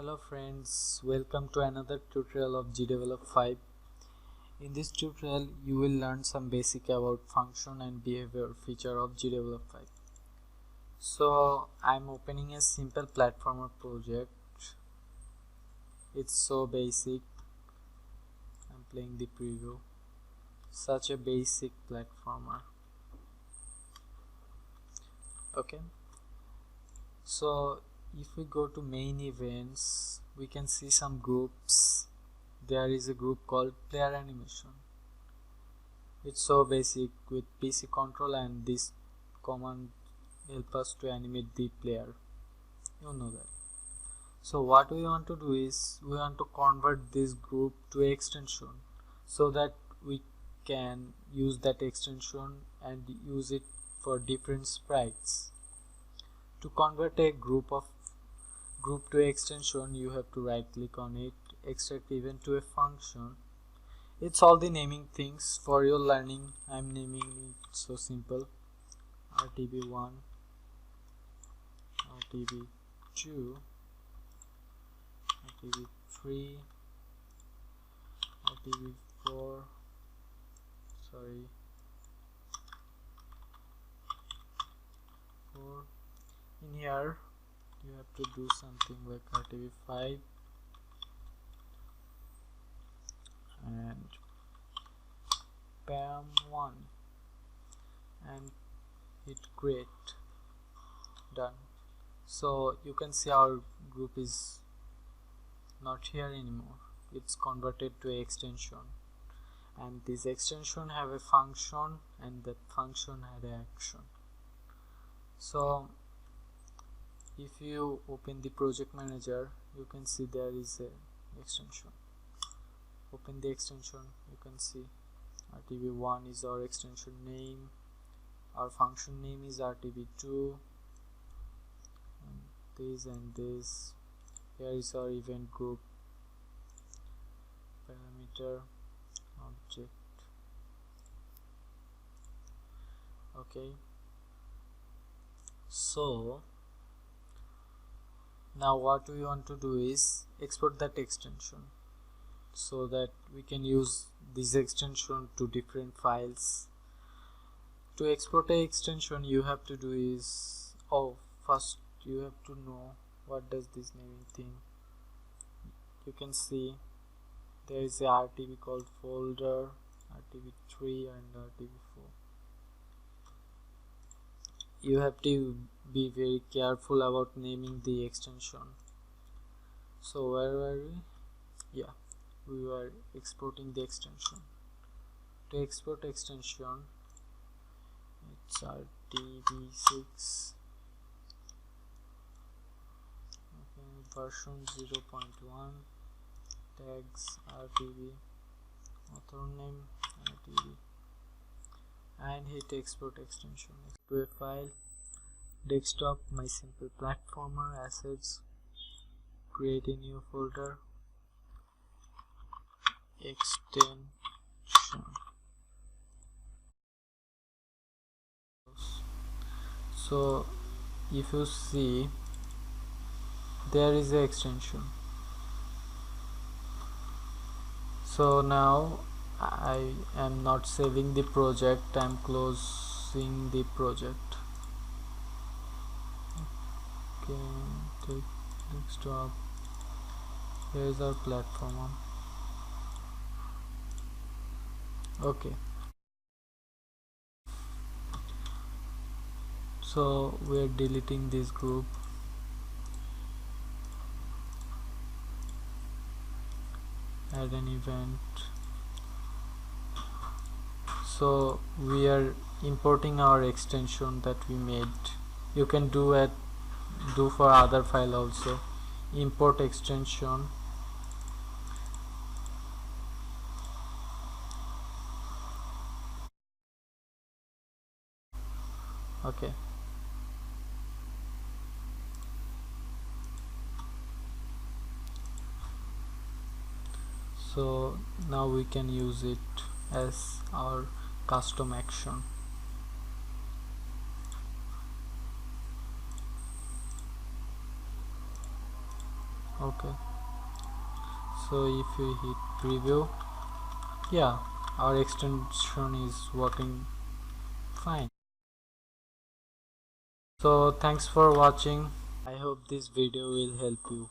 Hello friends, welcome to another tutorial of Gdevelop 5. In this tutorial you will learn some basic about function and behavior feature of Gdevelop 5. So I'm opening a simple platformer project. It's so basic. I'm playing the preview. Such a basic platformer. Okay. So if we go to main events, we can see some groups. There is a group called player animation. It's so basic with PC control, and this command help us to animate the player. You know that. So what we want to do is we want to convert this group to extension so that we can use that extension and use it for different sprites. To convert a group to extension, you have to right click on it, extract event to a function. It's all the naming things for your learning. I'm naming it so simple: RTB1, RTB2, RTB3, RTB4, sorry, 4. In here you have to do something like RTB5 and PAM1 and hit create. Done. So you can see our group is not here anymore. It's converted to an extension, and this extension have a function, and that function had an action. So if you open the project manager, you can see there is a extension. Open the extension, you can see RTB1 is our extension name, our function name is RTB2, and this. Here is our event group parameter object. Okay, so now what we want to do is export that extension so that we can use this extension to different files. To export a extension, you have to do is, first you have to know what does this naming thing. You can see there is a RTB called folder, RTB3 and RTB4. You have to be very careful about naming the extension. So where were we? Yeah, we were exporting the extension. To export extension, it's RTB6, okay, version 0.1, tags RTB, author name RTB, and hit export extension to a file. Desktop, my simple platformer, assets, create a new folder, extension. So if you see, there is an extension. So now I am not saving the project, I am closing the project. Okay, take desktop. Here is our platformer. Okay, so we are deleting this group. Add an event. So we are importing our extension that we made. You can do for other file also. Import extension. Okay, so now we can use it as our custom action. Okay, so if you hit preview, yeah, our extension is working fine. So thanks for watching. I hope this video will help you.